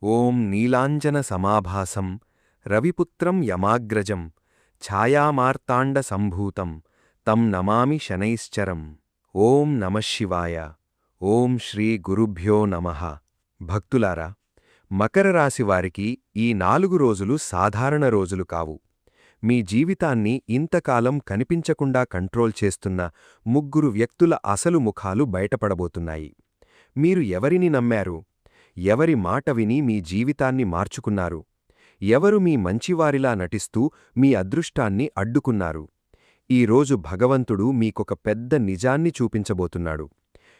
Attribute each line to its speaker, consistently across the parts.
Speaker 1: ఓం నీలాంజనసమాభాసం రవిపుత్రం యమాగ్రజం ఛాయామార్తాండసంభూతం తం నమామి శనైశ్చరం. ఓం నమఃశివాయ. ఓం శ్రీ గురుభ్యో నమః. భక్తులారా, మకర రాశివారికి ఈ 4 రోజులు సాధారణ రోజులు కావు. మీ జీవితాన్ని ఇంతకాలం కనిపించకుండా కంట్రోల్ చేస్తున్న 3 వ్యక్తుల అసలు ముఖాలు బయటపడబోతున్నాయి. మీరు ఎవరిని నమ్మారు? ఎవరి మాట విని మీ జీవితాన్ని మార్చుకున్నారు? ఎవరు మీ మంచివారిలా నటిస్తూ మీ అదృష్టాన్ని అడ్డుకున్నారు? ఈరోజు భగవంతుడు మీకొక పెద్ద నిజాన్ని చూపించబోతున్నాడు.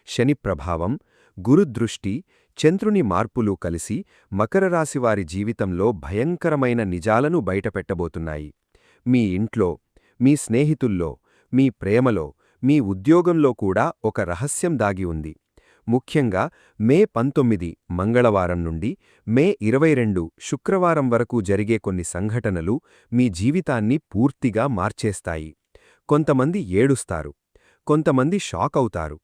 Speaker 1: శని ప్రభావం, గురుదృష్టి, చంద్రుని మార్పులు కలిసి మకర రాశివారి జీవితంలో భయంకరమైన నిజాలను బయటపెట్టబోతున్నాయి. మీ ఇంట్లో, మీ స్నేహితుల్లో, మీ ప్రేమలో, మీ ఉద్యోగంలో కూడా ఒక రహస్యం దాగి ఉంది. ముఖ్యంగా మే 19 మంగళవారం నుండి మే 22 శుక్రవారం వరకు జరిగే కొన్ని సంఘటనలు మీ జీవితాన్ని పూర్తిగా మార్చేస్తాయి. కొంతమంది ఏడుస్తారు, కొంతమంది షాక్ అవుతారు,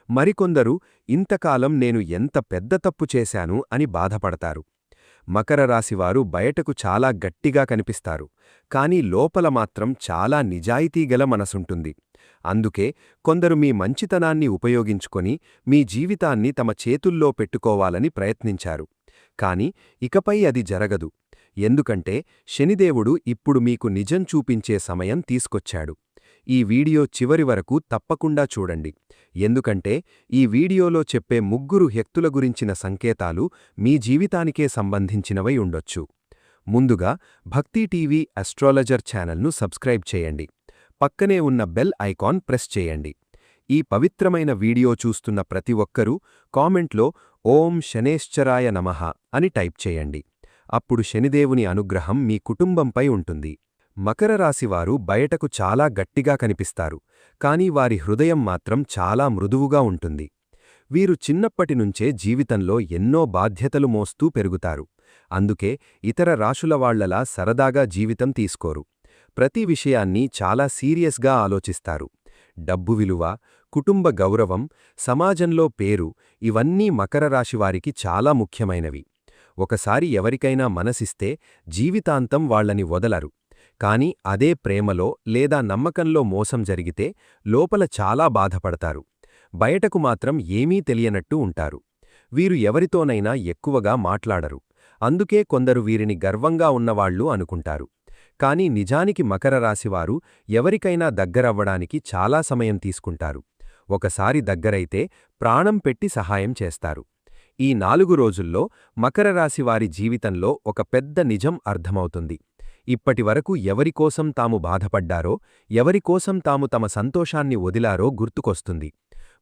Speaker 1: మరికొందరు ఇంతకాలం నేను ఎంత పెద్ద తప్పు చేశాను అని బాధపడతారు. మకర రాశివారు బయటకు చాలా గట్టిగా కనిపిస్తారు, కానీ లోపల మాత్రం చాలా నిజాయితీగల మనసుంటుంది. అందుకే కొందరు మీ మంచితనాన్ని ఉపయోగించుకొని మీ జీవితాన్ని తమ చేతుల్లో పెట్టుకోవాలని ప్రయత్నించారు. కాని ఇకపై అది జరగదు. ఎందుకంటే శనిదేవుడు ఇప్పుడు మీకు నిజం చూపించే సమయం తీసుకొచ్చాడు. ఈ వీడియో చివరి వరకు తప్పకుండా చూడండి. ఎందుకంటే ఈ వీడియోలో చెప్పే 3 వ్యక్తుల గురించిన సంకేతాలు మీ జీవితానికే సంబంధించినవై ఉండొచ్చు. ముందుగా భక్తి టీవీ అస్ట్రాలజర్ ఛానల్ను సబ్స్క్రైబ్ చేయండి. పక్కనే ఉన్న బెల్ ఐకాన్ ప్రెస్ చేయండి. ఈ పవిత్రమైన వీడియో చూస్తున్న ప్రతి ఒక్కరూ కామెంట్లో ఓం శనేశ్చరాయ నమః అని టైప్ చేయండి. అప్పుడు శనిదేవుని అనుగ్రహం మీ కుటుంబంపై ఉంటుంది. మకర రాశివారు బయటకు చాలా గట్టిగా కనిపిస్తారు, కానీ వారి హృదయం మాత్రం చాలా మృదువుగా ఉంటుంది. వీరు చిన్నప్పటినుంచే జీవితంలో ఎన్నో బాధ్యతలు మోస్తూ పెరుగుతారు. అందుకే ఇతర రాశులవాళ్లలా సరదాగా జీవితం తీసుకోరు. ప్రతి విషయాన్ని చాలా సీరియస్గా ఆలోచిస్తారు. డబ్బు విలువ, కుటుంబ గౌరవం, సమాజంలో పేరు ఇవన్నీ మకర రాశివారికి చాలా ముఖ్యమైనవి. ఒకసారి ఎవరికైనా మనసిస్తే జీవితాంతం వాళ్లని వదలరు. కాని అదే ప్రేమలో లేదా నమ్మకంలో మోసం జరిగితే లోపల చాలా బాధపడతారు. బయటకు మాత్రం ఏమీ తెలియనట్టు ఉంటారు. వీరు ఎవరితోనైనా ఎక్కువగా మాట్లాడరు. అందుకే కొందరు వీరిని గర్వంగా ఉన్నవాళ్లు అనుకుంటారు. కాని నిజానికి మకర రాశివారు ఎవరికైనా దగ్గరవ్వడానికి చాలా సమయం తీసుకుంటారు. ఒకసారి దగ్గరైతే ప్రాణం పెట్టి సహాయం చేస్తారు. ఈ 4 రోజుల్లో మకర రాశివారి జీవితంలో ఒక పెద్ద నిజం అర్థమవుతుంది. ఇప్పటివరకు ఎవరికోసం తాము బాధపడ్డారో, ఎవరికోసం తాము తమ సంతోషాన్ని వదిలారో గుర్తుకొస్తుంది.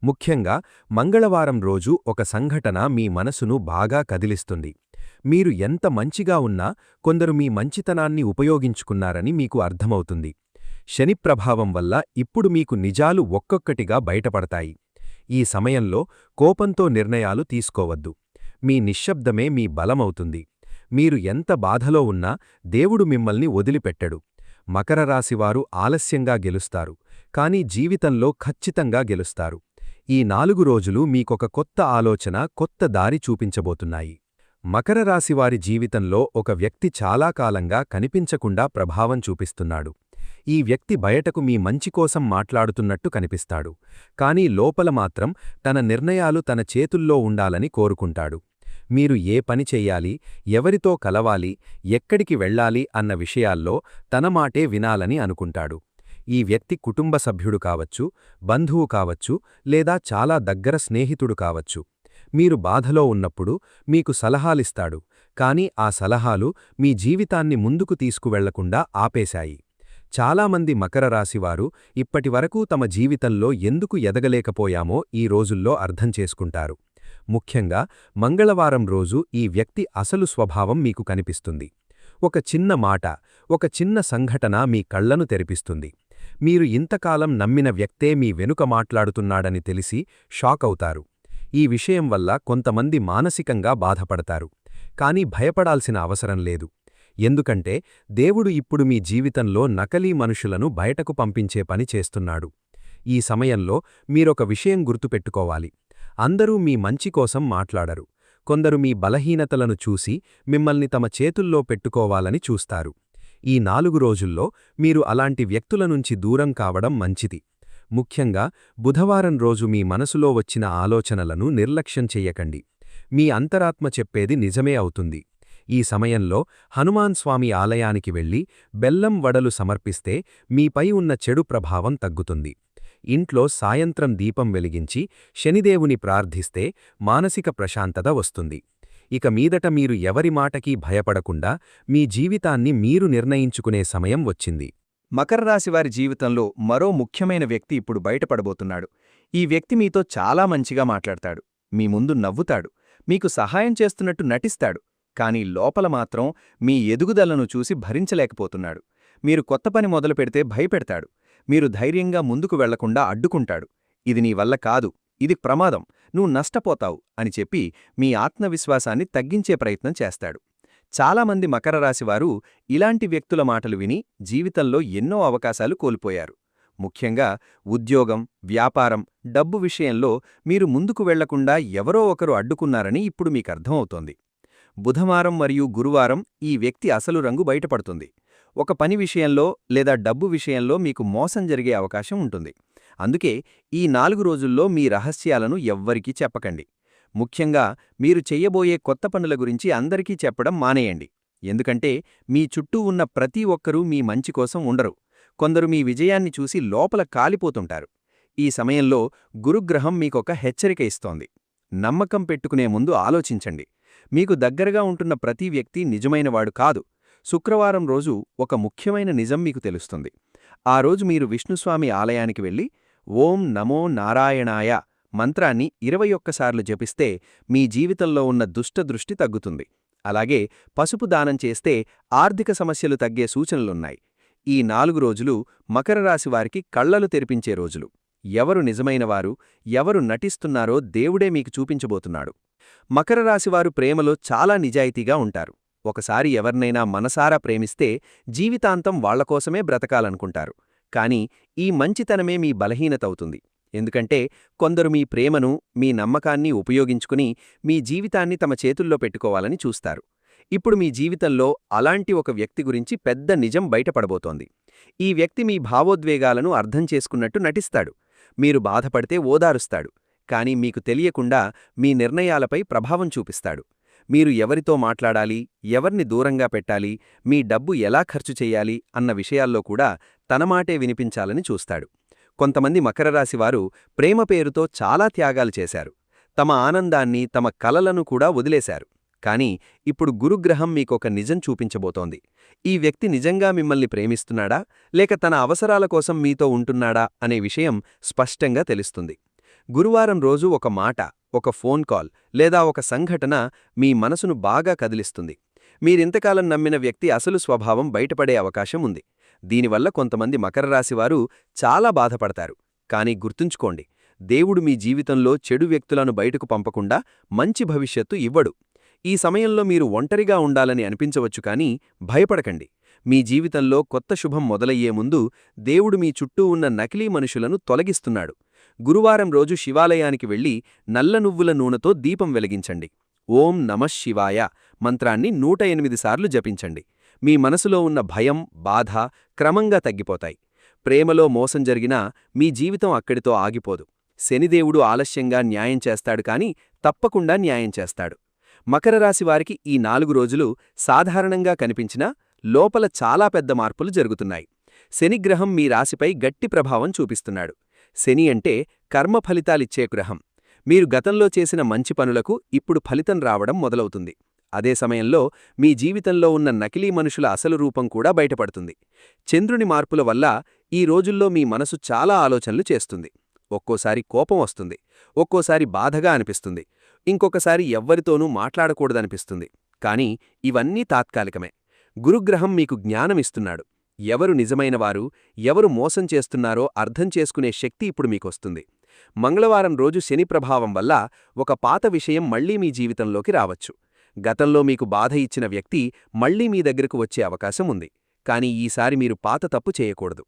Speaker 1: ముఖ్యంగా మంగళవారం రోజు ఒక సంఘటన మీ మనసును బాగా కదిలిస్తుంది. మీరు ఎంత మంచిగా ఉన్నా కొందరు మీ మంచితనాన్ని ఉపయోగించుకున్నారని మీకు అర్థమవుతుంది. శని ప్రభావం వల్ల ఇప్పుడు మీకు నిజాలు ఒక్కొక్కటిగా బయటపడతాయి. ఈ సమయంలో కోపంతో నిర్ణయాలు తీసుకోవద్దు. మీ నిశ్శబ్దమే మీ బలమవుతుంది. మీరు ఎంత బాధలో ఉన్నా దేవుడు మిమ్మల్ని వదిలిపెట్టడు. మకర రాశివారు ఆలస్యంగా గెలుస్తారు, కానీ జీవితంలో ఖచ్చితంగా గెలుస్తారు. ఈ 4 రోజులు మీకొక కొత్త ఆలోచన, కొత్త దారి చూపించబోతున్నాయి. మకర రాశివారి జీవితంలో ఒక వ్యక్తి చాలా కాలంగా కనిపించకుండా ప్రభావం చూపిస్తున్నాడు. ఈ వ్యక్తి బయటకు మీ మంచి కోసం మాట్లాడుతున్నట్టు కనిపిస్తాడు, కానీ లోపల మాత్రం తన నిర్ణయాలు తన చేతుల్లో ఉండాలని కోరుకుంటాడు. మీరు ఏ పని చెయ్యాలి, ఎవరితో కలవాలి, ఎక్కడికి వెళ్ళాలి అన్న విషయాల్లో తన మాటే వినాలని అనుకుంటాడు. ఈ వ్యక్తి కుటుంబ సభ్యుడు కావచ్చు, బంధువు కావచ్చు, లేదా చాలా దగ్గర స్నేహితుడు కావచ్చు. మీరు బాధలో ఉన్నప్పుడు మీకు సలహాలిస్తాడు, కాని ఆ సలహాలు మీ జీవితాన్ని ముందుకు తీసుకువెళ్లకుండా ఆపేశాయి. చాలామంది మకర రాశివారు ఇప్పటివరకు తమ జీవితంలో ఎందుకు ఎదగలేకపోయామో ఈ రోజుల్లో అర్థం చేసుకుంటారు. ముఖ్యంగా మంగళవారం రోజు ఈ వ్యక్తి అసలు స్వభావం మీకు కనిపిస్తుంది. ఒక చిన్న మాట, ఒక చిన్న సంఘటన మీ కళ్లను తెరిపిస్తుంది. మీరు ఇంతకాలం నమ్మిన వ్యక్తే మీ వెనుక మాట్లాడుతున్నాడని తెలిసి షాక్ అవుతారు. ఈ విషయం వల్ల కొంతమంది మానసికంగా బాధపడతారు. కానీ భయపడాల్సిన అవసరం లేదు. ఎందుకంటే దేవుడు ఇప్పుడు మీ జీవితంలో నకలీ మనుషులను బయటకు పంపించే పని చేస్తున్నాడు. ఈ సమయంలో మీరొక విషయం గుర్తుపెట్టుకోవాలి. అందరూ మీ మంచి కోసం మాట్లాడరు. కొందరు మీ బలహీనతలను చూసి మిమ్మల్ని తమ చేతుల్లో పెట్టుకోవాలని చూస్తారు. ఈ 4 రోజుల్లో మీరు అలాంటి వ్యక్తుల నుంచి దూరం కావడం మంచిది. ముఖ్యంగా బుధవారం రోజు మీ మనసులో వచ్చిన ఆలోచనలను నిర్లక్ష్యం చెయ్యకండి. మీ అంతరాత్మ చెప్పేది నిజమే అవుతుంది. ఈ సమయంలో హనుమాన్ స్వామి ఆలయానికి వెళ్లి బెల్లం వడలు సమర్పిస్తే మీపై ఉన్న చెడు ప్రభావం తగ్గుతుంది. ఇంట్లో సాయంత్రం దీపం వెలిగించి శనిదేవుని ప్రార్థిస్తే మానసిక ప్రశాంతత వస్తుంది. ఇక మీదట మీరు ఎవరి మాటకీ భయపడకుండా మీ జీవితాన్ని మీరు నిర్ణయించుకునే సమయం వచ్చింది.
Speaker 2: మకర రాశివారి జీవితంలో మరో ముఖ్యమైన వ్యక్తి ఇప్పుడు బయటపడబోతున్నాడు. ఈ వ్యక్తి మీతో చాలా మంచిగా మాట్లాడతాడు, మీ ముందు నవ్వుతాడు, మీకు సహాయం చేస్తున్నట్టు నటిస్తాడు. కానీ లోపల మాత్రం మీ ఎదుగుదలను చూసి భరించలేకపోతున్నాడు. మీరు కొత్త పని మొదలుపెడితే భయపెడతాడు. మీరు ధైర్యంగా ముందుకు వెళ్లకుండా అడ్డుకుంటాడు. ఇది నీ వల్ల కాదు, ఇది ప్రమాదం, నువ్వు నష్టపోతావు అని చెప్పి మీ ఆత్మవిశ్వాసాన్ని తగ్గించే ప్రయత్నం చేస్తాడు. చాలామంది మకర రాశివారు ఇలాంటి వ్యక్తుల మాటలు విని జీవితంలో ఎన్నో అవకాశాలు కోల్పోయారు. ముఖ్యంగా ఉద్యోగం, వ్యాపారం, డబ్బు విషయంలో మీరు ముందుకు వెళ్లకుండా ఎవరో ఒకరు అడ్డుకున్నారని ఇప్పుడు మీకర్థమవుతోంది. బుధవారం మరియు గురువారం ఈ వ్యక్తి అసలు రంగు బయటపడుతుంది. ఒక పని విషయంలో లేదా డబ్బు విషయంలో మీకు మోసం జరిగే అవకాశం ఉంటుంది. అందుకే ఈ 4 రోజుల్లో మీ రహస్యాలను ఎవ్వరికీ చెప్పకండి. ముఖ్యంగా మీరు చెయ్యబోయే కొత్త పనుల గురించి అందరికీ చెప్పడం మానేయండి. ఎందుకంటే మీ చుట్టూ ఉన్న ప్రతి ఒక్కరూ మీ మంచి కోసం ఉండరు. కొందరు మీ విజయాన్ని చూసి లోపల కాలిపోతుంటారు. ఈ సమయంలో గురుగ్రహం మీకొక హెచ్చరిక ఇస్తోంది. నమ్మకం పెట్టుకునే ముందు ఆలోచించండి. మీకు దగ్గరగా ఉంటున్న ప్రతి వ్యక్తి నిజమైనవాడు కాదు. శుక్రవారం రోజు ఒక ముఖ్యమైన నిజం మీకు తెలుస్తుంది. ఆ రోజు మీరు విష్ణుస్వామి ఆలయానికి వెళ్లి ఓం నమో నారాయణాయ మంత్రాన్ని 21 సార్లు జపిస్తే మీ జీవితంలో ఉన్న దుష్టదృష్టి తగ్గుతుంది. అలాగే పసుపు దానం చేస్తే ఆర్థిక సమస్యలు తగ్గే సూచనలున్నాయి. ఈ 4 రోజులు మకర రాశివారికి కళ్లలు తెరిపించే రోజులు. ఎవరు నిజమైనవారు, ఎవరు నటిస్తున్నారో దేవుడే మీకు చూపించబోతున్నాడు. మకర రాశివారు ప్రేమలో చాలా నిజాయితీగా ఉంటారు. ఒకసారి ఎవరినైనా మనసారా ప్రేమిస్తే జీవితాంతం వాళ్లకోసమే బ్రతకాలనుకుంటారు. కానీ ఈ మంచితనమే మీ బలహీనతవుతుంది. ఎందుకంటే కొందరు మీ ప్రేమను, మీ నమ్మకాన్ని ఉపయోగించుకుని మీ జీవితాన్ని తమ చేతుల్లో పెట్టుకోవాలని చూస్తారు. ఇప్పుడు మీ జీవితంలో అలాంటి ఒక వ్యక్తి గురించి పెద్ద నిజం బయటపడబోతోంది. ఈ వ్యక్తి మీ భావోద్వేగాలను అర్థం చేసుకున్నట్టు నటిస్తాడు. మీరు బాధపడితే ఓదారుస్తాడు. కానీ మీకు తెలియకుండా మీ నిర్ణయాలపై ప్రభావం చూపిస్తాడు. మీరు ఎవరితో మాట్లాడాలి, ఎవర్ని దూరంగా పెట్టాలి, మీ డబ్బు ఎలా ఖర్చు చెయ్యాలి అన్న విషయాల్లో కూడా తన మాటే వినిపించాలని చూస్తాడు. కొంతమంది మకర రాశివారు ప్రేమ పేరుతో చాలా త్యాగాలు చేశారు. తమ ఆనందాన్ని, తమ కలలను కూడా వదిలేశారు. కానీ ఇప్పుడు గురుగ్రహం మీకొక నిజం చూపించబోతోంది. ఈ వ్యక్తి నిజంగా మిమ్మల్ని ప్రేమిస్తున్నాడా, లేక తన అవసరాల కోసం మీతో ఉంటున్నాడా అనే విషయం స్పష్టంగా తెలుస్తుంది. గురువారం రోజు ఒక మాట, ఒక ఫోన్ కాల్ లేదా ఒక సంఘటన మీ మనసును బాగా కదిలిస్తుంది. మీరింతకాలం నమ్మిన వ్యక్తి అసలు స్వభావం బయటపడే అవకాశం ఉంది. దీనివల్ల కొంతమంది మకర రాశివారు చాలా బాధపడతారు. కానీ గుర్తుంచుకోండి, దేవుడు మీ జీవితంలో చెడు వ్యక్తులను బయటకు పంపకుండా మంచి భవిష్యత్తు ఇవ్వడు. ఈ సమయంలో మీరు ఒంటరిగా ఉండాలని అనిపించవచ్చు, కానీ భయపడకండి. మీ జీవితంలో కొత్త శుభం మొదలయ్యే ముందు దేవుడు మీ చుట్టూ ఉన్న నకిలీ మనుషులను తొలగిస్తున్నాడు. గురువారం రోజు శివాలయానికి వెళ్లి నల్ల నువ్వుల నూనెతో దీపం వెలిగించండి. ఓం నమః శివాయ మంత్రాన్ని 108 సార్లు జపించండి. మీ మనసులో ఉన్న భయం, బాధ క్రమంగా తగ్గిపోతాయి. ప్రేమలో మోసం జరిగినా మీ జీవితం అక్కడితో ఆగిపోదు. శనిదేవుడు ఆలస్యంగా న్యాయం చేస్తాడు, కానీ తప్పకుండా న్యాయం చేస్తాడు. మకర రాశివారికి ఈ 4 రోజులు సాధారణంగా కనిపించినా లోపల చాలా పెద్ద మార్పులు జరుగుతున్నాయి. శనిగ్రహం మీ రాశిపై గట్టి ప్రభావం చూపిస్తున్నాడు. శని అంటే కర్మ ఫలితాలిచ్చే గ్రహం. మీరు గతంలో చేసిన మంచి పనులకు ఇప్పుడు ఫలితం రావడం మొదలవుతుంది. అదే సమయంలో మీ జీవితంలో ఉన్న నకిలీ మనుషుల అసలు రూపం కూడా బయటపడుతుంది. చంద్రుని మార్పుల వల్ల ఈ రోజుల్లో మీ మనసు చాలా ఆలోచనలు చేస్తుంది. ఒక్కోసారి కోపం వస్తుంది, ఒక్కోసారి బాధగా అనిపిస్తుంది, ఇంకొకసారి ఎవ్వరితోనూ మాట్లాడకూడదనిపిస్తుంది. కానీ ఇవన్నీ తాత్కాలికమే. గురుగ్రహం మీకు జ్ఞానమిస్తున్నాడు. ఎవరు నిజమైనవారు, ఎవరు మోసం చేస్తున్నారో అర్థం చేసుకునే శక్తి ఇప్పుడు మీకొస్తుంది. మంగళవారం రోజు శని ప్రభావం వల్ల ఒక పాత విషయం మళ్లీ మీ జీవితంలోకి రావచ్చు. గతంలో మీకు బాధ ఇచ్చిన వ్యక్తి మళ్లీ మీ దగ్గరకు వచ్చే అవకాశం ఉంది. కానీ ఈసారి మీరు పాత తప్పు చేయకూడదు.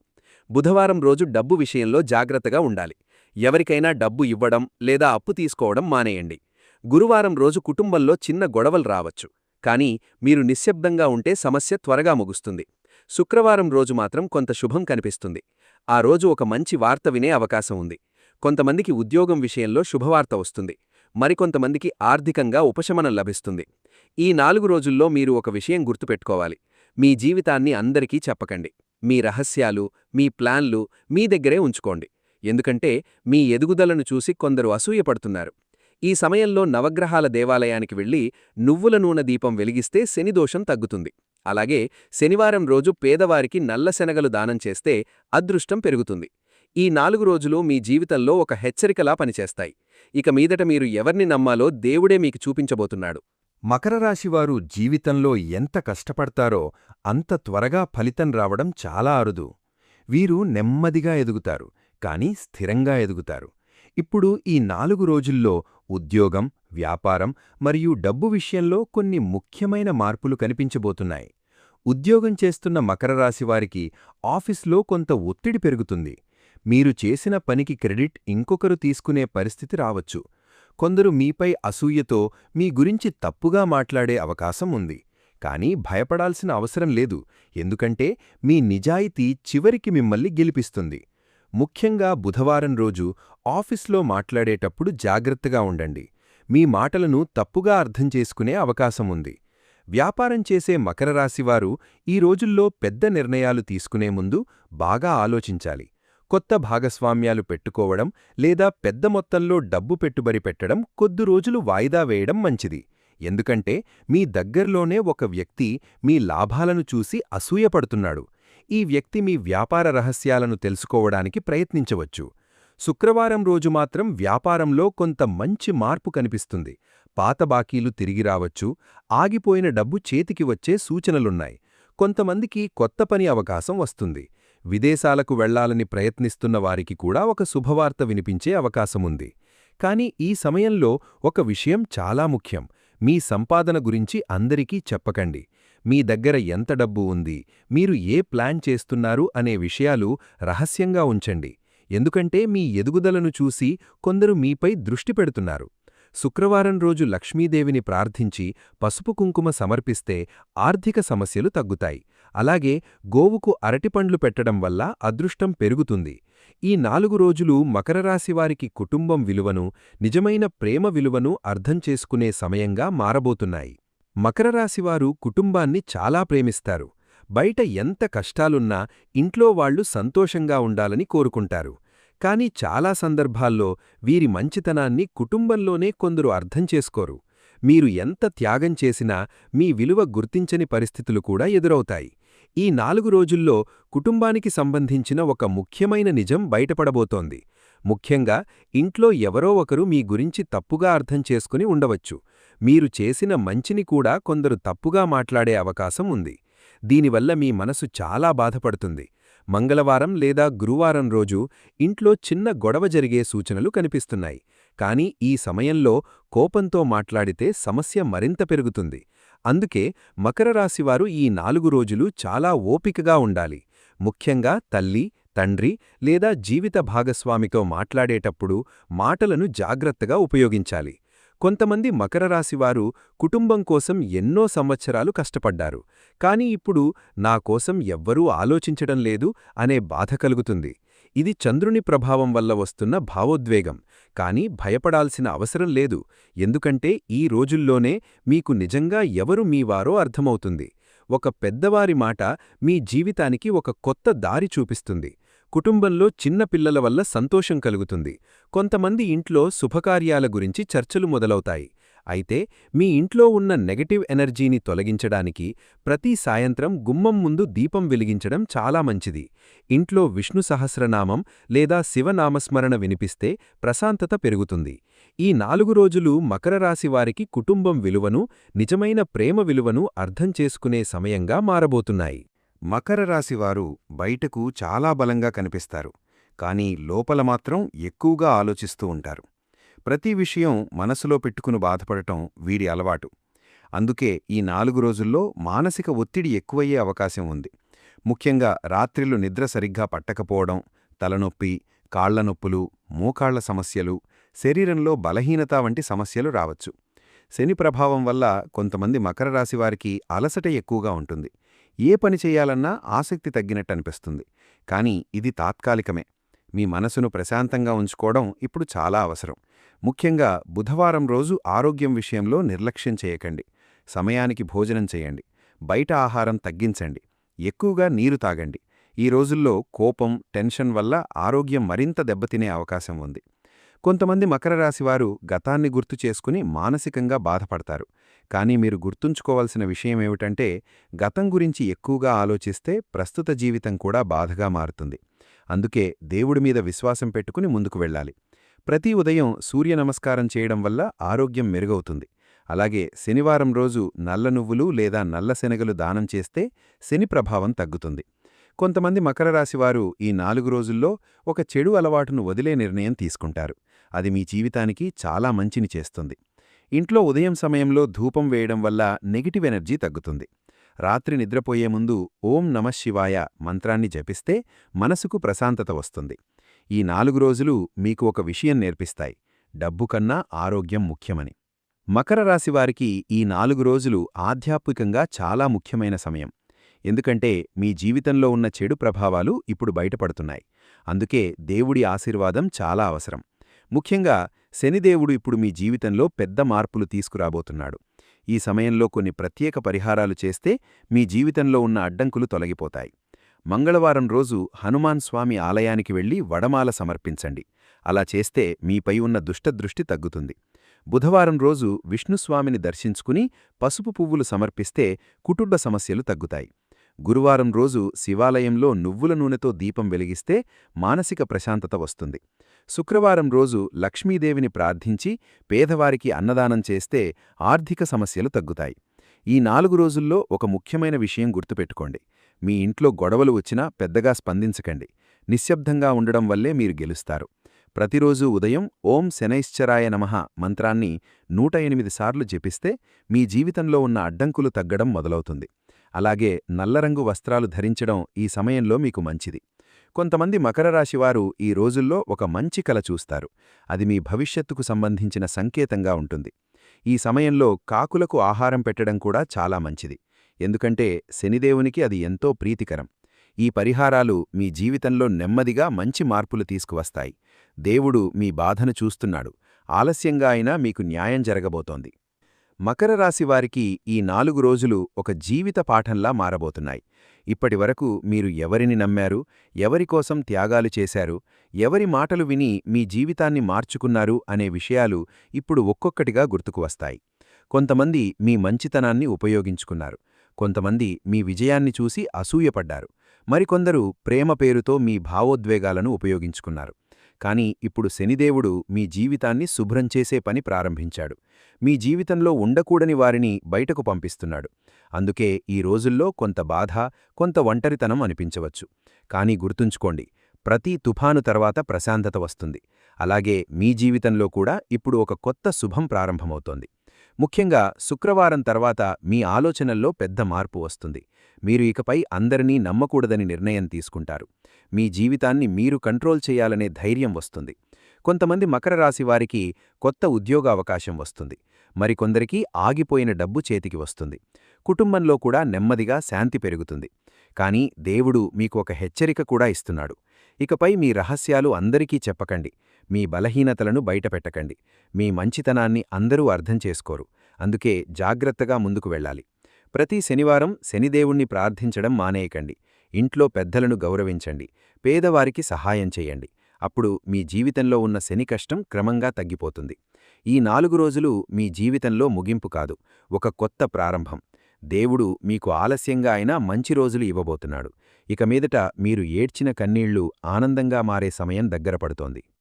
Speaker 2: బుధవారం రోజు డబ్బు విషయంలో జాగ్రత్తగా ఉండాలి. ఎవరికైనా డబ్బు ఇవ్వడం లేదా అప్పు తీసుకోవడం మానేయండి. గురువారం రోజు కుటుంబంలో చిన్న గొడవలు రావచ్చు, కానీ మీరు నిశ్శబ్దంగా ఉంటే సమస్య త్వరగా ముగుస్తుంది. శుక్రవారం రోజు మాత్రం కొంత శుభం కనిపిస్తుంది. ఆ రోజు ఒక మంచి వార్త వినే అవకాశం ఉంది. కొంతమందికి ఉద్యోగం విషయంలో శుభవార్త వస్తుంది, మరికొంతమందికి ఆర్థికంగా ఉపశమనం లభిస్తుంది. ఈ 4 రోజుల్లో మీరు ఒక విషయం గుర్తుపెట్టుకోవాలి: మీ జీవితాన్ని అందరికీ చెప్పకండి. మీ రహస్యాలు, మీ ప్లాన్లు మీ దగ్గరే ఉంచుకోండి. ఎందుకంటే మీ ఎదుగుదలను చూసి కొందరు అసూయపడుతున్నారు. ఈ సమయంలో నవగ్రహాల దేవాలయానికి వెళ్లి నువ్వుల నూనె దీపం వెలిగిస్తే శనిదోషం తగ్గుతుంది. అలాగే శనివారం రోజు పేదవారికి నల్ల శనగలు దానం చేస్తే అదృష్టం పెరుగుతుంది. ఈ 4 రోజులు మీ జీవితంలో ఒక హెచ్చరికలా పనిచేస్తాయి. ఇక మీదట మీరు ఎవర్ని నమ్మాలో దేవుడే మీకు చూపించబోతున్నాడు.
Speaker 1: మకర రాశివారు జీవితంలో ఎంత కష్టపడతారో అంత త్వరగా ఫలితం రావడం చాలా అరుదు. వీరు నెమ్మదిగా ఎదుగుతారు, కానీ స్థిరంగా ఎదుగుతారు. ఇప్పుడు ఈ 4 రోజుల్లో ఉద్యోగం, వ్యాపారం మరియు డబ్బు విషయంలో కొన్ని ముఖ్యమైన మార్పులు కనిపించబోతున్నాయి. ఉద్యోగం చేస్తున్న మకర రాశివారికి ఆఫీస్లో కొంత ఒత్తిడి పెరుగుతుంది. మీరు చేసిన పనికి క్రెడిట్ ఇంకొకరు తీసుకునే పరిస్థితి రావచ్చు. కొందరు మీపై అసూయతో మీ గురించి తప్పుగా మాట్లాడే అవకాశం ఉంది. కానీ భయపడాల్సిన అవసరం లేదు, ఎందుకంటే మీ నిజాయితీ చివరికి మిమ్మల్ని గెలిపిస్తుంది. ముఖ్యంగా బుధవారం రోజు ఆఫీస్లో మాట్లాడేటప్పుడు జాగ్రత్తగా ఉండండి. మీ మాటలను తప్పుగా అర్థం చేసుకునే అవకాశముంది. వ్యాపారం చేసే మకర రాశివారు ఈ రోజుల్లో పెద్ద నిర్ణయాలు తీసుకునే ముందు బాగా ఆలోచించాలి. కొత్త భాగస్వామ్యాలు పెట్టుకోవడం లేదా పెద్ద మొత్తంలో డబ్బు పెట్టుబడి పెట్టడం కొద్ది రోజులు వాయిదా వేయడం మంచిది. ఎందుకంటే మీ దగ్గర్లోనే ఒక వ్యక్తి మీ లాభాలను చూసి అసూయపడుతున్నాడు. ఈ వ్యక్తి మీ వ్యాపార రహస్యాలను తెలుసుకోవడానికి ప్రయత్నించవచ్చు. శుక్రవారం రోజు మాత్రం వ్యాపారంలో కొంత మంచి మార్పు కనిపిస్తుంది. పాత బాకీలు తిరిగి రావచ్చు, ఆగిపోయిన డబ్బు చేతికి వచ్చే సూచనలున్నాయి. కొంతమందికి కొత్త పని అవకాశం వస్తుంది. విదేశాలకు వెళ్లాలని ప్రయత్నిస్తున్న వారికి కూడా ఒక శుభవార్త వినిపించే అవకాశముంది. కాని ఈ సమయంలో ఒక విషయం చాలా ముఖ్యం: మీ సంపాదన గురించి అందరికీ చెప్పకండి. మీ దగ్గర ఎంత డబ్బు ఉంది, మీరు ఏ ప్లాన్ చేస్తున్నారు అనే విషయాలు రహస్యంగా ఉంచండి. ఎందుకంటే మీ ఎదుగుదలను చూసి కొందరు మీపై దృష్టి పెడుతున్నారు. శుక్రవారం రోజు లక్ష్మీదేవిని ప్రార్థించి పసుపు కుంకుమ సమర్పిస్తే ఆర్థిక సమస్యలు తగ్గుతాయి. అలాగే గోవుకు అరటిపండ్లు పెట్టడం వల్ల అదృష్టం పెరుగుతుంది. ఈ 4 రోజులు మకర రాశివారికి కుటుంబం విలువను, నిజమైన ప్రేమ విలువను అర్థం చేసుకునే సమయంగా మారబోతున్నాయి. మకర రాశివారు కుటుంబాన్ని చాలా ప్రేమిస్తారు. బయట ఎంత కష్టాలున్నా ఇంట్లో వాళ్లు సంతోషంగా ఉండాలని కోరుకుంటారు. కానీ చాలా సందర్భాల్లో వీరి మంచితనాన్ని కుటుంబంలోనే కొందరు అర్థం చేసుకోరు. మీరు ఎంత త్యాగం చేసినా మీ విలువ గుర్తించని పరిస్థితులు కూడా ఎదురవుతాయి. ఈ 4 రోజుల్లో కుటుంబానికి సంబంధించిన ఒక ముఖ్యమైన నిజం బయటపడబోతోంది. ముఖ్యంగా ఇంట్లో ఎవరో ఒకరు మీ గురించి తప్పుగా అర్థం చేసుకుని ఉండవచ్చు. మీరు చేసిన మంచిని కూడా కొందరు తప్పుగా మాట్లాడే అవకాశం ఉంది. దీనివల్ల మీ మనసు చాలా బాధపడుతుంది. మంగళవారం లేదా గురువారం రోజు ఇంట్లో చిన్న గొడవ జరిగే సూచనలు కనిపిస్తున్నాయి. కానీ ఈ సమయంలో కోపంతో మాట్లాడితే సమస్య మరింత పెరుగుతుంది. అందుకే మకర రాశివారు ఈ 4 రోజులు చాలా ఓపికగా ఉండాలి. ముఖ్యంగా తల్లి, తండ్రి లేదా జీవిత భాగస్వామితో మాట్లాడేటప్పుడు మాటలను జాగ్రత్తగా ఉపయోగించాలి. కొంతమంది మకర రాశివారు కుటుంబం కోసం ఎన్నో సంవత్సరాలు కష్టపడ్డారు. కాని ఇప్పుడు నా కోసం ఎవ్వరూ ఆలోచించడం లేదు అనే బాధ కలుగుతుంది. ఇది చంద్రుని ప్రభావం వల్ల వస్తున్న భావోద్వేగం. కానీ భయపడాల్సిన అవసరం లేదు, ఎందుకంటే ఈ రోజుల్లోనే మీకు నిజంగా ఎవరు మీవారో అర్థమవుతుంది. ఒక పెద్దవారి మాట మీ జీవితానికి ఒక కొత్త దారి చూపిస్తుంది. కుటుంబంలో చిన్న పిల్లల వల్ల సంతోషం కలుగుతుంది. కొంతమంది ఇంట్లో శుభకార్యాల గురించి చర్చలు మొదలవుతాయి. అయితే మీ ఇంట్లో ఉన్న నెగటివ్ ఎనర్జీని తొలగించడానికి ప్రతి సాయంత్రం గుమ్మం ముందు దీపం వెలిగించడం చాలా మంచిది. ఇంట్లో విష్ణు సహస్రనామం లేదా శివనామస్మరణ వినిపిస్తే ప్రశాంతత పెరుగుతుంది. ఈ 4 రోజులు మకర రాశి వారికి కుటుంబం విలువను, నిజమైన ప్రేమ విలువను అర్థం చేసుకునే సమయంగా మారబోతున్నాయి. మకర రాశివారు బయటకు చాలా బలంగా కనిపిస్తారు, కానీ లోపల మాత్రం ఎక్కువగా ఆలోచిస్తూ ఉంటారు. ప్రతి విషయం మనసులో పెట్టుకుని బాధపడటం వీరి అలవాటు. అందుకే ఈ 4 రోజుల్లో మానసిక ఒత్తిడి ఎక్కువయ్యే అవకాశం ఉంది. ముఖ్యంగా రాత్రిళ్ళు నిద్ర సరిగ్గా పట్టకపోవడం, తలనొప్పి, కాళ్లనొప్పులు, మోకాళ్ల సమస్యలు, శరీరంలో బలహీనత వంటి సమస్యలు రావచ్చు. శని ప్రభావం వల్ల కొంతమంది మకర రాశివారికి అలసట ఎక్కువగా ఉంటుంది. ఏ పని చేయాలన్నా ఆసక్తి తగ్గినట్టనిపిస్తుంది. కానీ ఇది తాత్కాలికమే. మీ మనసును ప్రశాంతంగా ఉంచుకోవడం ఇప్పుడు చాలా అవసరం. ముఖ్యంగా బుధవారం రోజు ఆరోగ్యం విషయంలో నిర్లక్ష్యం చేయకండి. సమయానికి భోజనం చేయండి. బయట ఆహారం తగ్గించండి. ఎక్కువగా నీరు తాగండి. ఈ రోజుల్లో కోపం, టెన్షన్ వల్ల ఆరోగ్యం మరింత దెబ్బతినే అవకాశం ఉంది. కొంతమంది మకర రాశివారు గతాన్ని గుర్తు చేసుకుని మానసికంగా బాధపడతారు. కానీ మీరు గుర్తుంచుకోవాల్సిన విషయమేమిటంటే, గతం గురించి ఎక్కువగా ఆలోచిస్తే ప్రస్తుత జీవితం కూడా బాధగా మారుతుంది. అందుకే దేవుడి మీద విశ్వాసం పెట్టుకుని ముందుకు వెళ్ళాలి. ప్రతి ఉదయం సూర్య నమస్కారం చేయడం వల్ల ఆరోగ్యం మెరుగవుతుంది. అలాగే శనివారం రోజు నల్ల నువ్వులు లేదా నల్ల శనగలు దానం చేస్తే శని ప్రభావం తగ్గుతుంది. కొంతమంది మకర రాశివారు ఈ 4 రోజుల్లో ఒక చెడు అలవాటును వదిలే నిర్ణయం తీసుకుంటారు. అది మీ జీవితానికి చాలా మంచిని చేస్తుంది. ఇంట్లో ఉదయం సమయంలో ధూపం వేయడం వల్ల నెగిటివ్ ఎనర్జీ తగ్గుతుంది. రాత్రి నిద్రపోయే ముందు ఓం నమఃశివాయ మంత్రాన్ని జపిస్తే మనసుకు ప్రశాంతత వస్తుంది. ఈ 4 రోజులు మీకు ఒక విషయం నేర్పిస్తాయి: డబ్బు కన్నా ఆరోగ్యం ముఖ్యమని. మకర రాశివారికి ఈ 4 రోజులు ఆధ్యాత్మికంగా చాలా ముఖ్యమైన సమయం. ఎందుకంటే మీ జీవితంలో ఉన్న చెడు ప్రభావాలు ఇప్పుడు బయటపడుతున్నాయి. అందుకే దేవుడి ఆశీర్వాదం చాలా అవసరం. ముఖ్యంగా శనిదేవుడు ఇప్పుడు మీ జీవితంలో పెద్ద మార్పులు తీసుకురాబోతున్నాడు. ఈ సమయంలో కొన్ని ప్రత్యేక పరిహారాలు చేస్తే మీ జీవితంలో ఉన్న అడ్డంకులు తొలగిపోతాయి. మంగళవారం రోజు హనుమాన్ స్వామి ఆలయానికి వెళ్లి వడమాల సమర్పించండి. అలా చేస్తే మీపై ఉన్న దుష్టదృష్టి తగ్గుతుంది. బుధవారం రోజు విష్ణుస్వామిని దర్శించుకుని పసుపు పువ్వులు సమర్పిస్తే కుటుంబ సమస్యలు తగ్గుతాయి. గురువారం రోజు శివాలయంలో నువ్వుల నూనెతో దీపం వెలిగిస్తే మానసిక ప్రశాంతత వస్తుంది. శుక్రవారం రోజు లక్ష్మీదేవిని ప్రార్థించి పేదవారికి అన్నదానం చేస్తే ఆర్థిక సమస్యలు తగ్గుతాయి. ఈ 4 రోజుల్లో ఒక ముఖ్యమైన విషయం గుర్తుపెట్టుకోండి: మీ ఇంట్లో గొడవలు వచ్చినా పెద్దగా స్పందించకండి. నిశ్శబ్దంగా ఉండడం వల్లే మీరు గెలుస్తారు. ప్రతిరోజూ ఉదయం ఓం శనైశ్చరాయ నమః మంత్రాన్ని 108 సార్లు జపిస్తే మీ జీవితంలో ఉన్న అడ్డంకులు తగ్గడం మొదలవుతుంది. అలాగే నల్లరంగు వస్త్రాలు ధరించడం ఈ సమయంలో మీకు మంచిది. కొంతమంది మకర రాశివారు ఈ రోజుల్లో ఒక మంచి కల చూస్తారు. అది మీ భవిష్యత్తుకు సంబంధించిన సంకేతంగా ఉంటుంది. ఈ సమయంలో కాకులకు ఆహారం పెట్టడం కూడా చాలా మంచిది. ఎందుకంటే శనిదేవునికి అది ఎంతో ప్రీతికరం. ఈ పరిహారాలు మీ జీవితంలో నెమ్మదిగా మంచి మార్పులు తీసుకువస్తాయి. దేవుడు మీ బాధను చూస్తున్నాడు. ఆలస్యంగా అయినా మీకు న్యాయం జరగబోతోంది. మకర రాశివారికి ఈ 4 రోజులు ఒక జీవిత పాఠంలా మారబోతున్నాయి. ఇప్పటివరకు మీరు ఎవరిని నమ్మారు, ఎవరికోసం త్యాగాలు చేశారు, ఎవరి మాటలు విని మీ జీవితాన్ని మార్చుకున్నారు అనే విషయాలు ఇప్పుడు ఒక్కొక్కటిగా గుర్తుకు వస్తాయి. కొంతమంది మీ మంచితనాన్ని ఉపయోగించుకున్నారు. కొంతమంది మీ విజయాన్ని చూసి అసూయపడ్డారు. మరికొందరు ప్రేమ పేరుతో మీ భావోద్వేగాలను ఉపయోగించుకున్నారు. కానీ ఇప్పుడు శనిదేవుడు మీ జీవితాన్ని శుభ్రం చేసే పని ప్రారంభించాడు. మీ జీవితంలో ఉండకూడని వారిని బయటకు పంపిస్తున్నాడు. అందుకే ఈ రోజుల్లో కొంత బాధ, కొంత ఒంటరితనం అనిపించవచ్చు. కానీ గుర్తుంచుకోండి, ప్రతి తుఫాను తర్వాత ప్రశాంతత వస్తుంది. అలాగే మీ జీవితంలో కూడా ఇప్పుడు ఒక కొత్త శుభం ప్రారంభమవుతోంది. ముఖ్యంగా శుక్రవారం తర్వాత మీ ఆలోచనల్లో పెద్ద మార్పు వస్తుంది. మీరు ఇకపై అందరినీ నమ్మకూడదని నిర్ణయం తీసుకుంటారు. మీ జీవితాన్ని మీరు కంట్రోల్ చేయాలనే ధైర్యం వస్తుంది. కొంతమంది మకర రాశివారికి కొత్త ఉద్యోగ అవకాశం వస్తుంది. మరికొందరికి ఆగిపోయిన డబ్బు చేతికి వస్తుంది. కుటుంబంలో కూడా నెమ్మదిగా శాంతి పెరుగుతుంది. కానీ దేవుడు మీకు ఒక హెచ్చరిక కూడా ఇస్తున్నాడు: ఇకపై మీ రహస్యాలు అందరికీ చెప్పకండి. మీ బలహీనతలను బయటపెట్టకండి. మీ మంచితనాన్ని అందరూ అర్థం చేసుకోరు. అందుకే జాగ్రత్తగా ముందుకు వెళ్ళాలి. ప్రతి శనివారం శనిదేవుణ్ణి ప్రార్థించడం మానేయకండి. ఇంట్లో పెద్దలను గౌరవించండి. పేదవారికి సహాయం చేయండి. అప్పుడు మీ జీవితంలో ఉన్న శని కష్టం క్రమంగా తగ్గిపోతుంది. ఈ 4 రోజులు మీ జీవితంలో ముగింపు కాదు, ఒక కొత్త ప్రారంభం. దేవుడు మీకు ఆలస్యంగా అయినా మంచి రోజులు ఇవ్వబోతున్నాడు. ఇక మీదట మీరు ఏడ్చిన కన్నీళ్లు ఆనందంగా మారే సమయం దగ్గర పడుతోంది.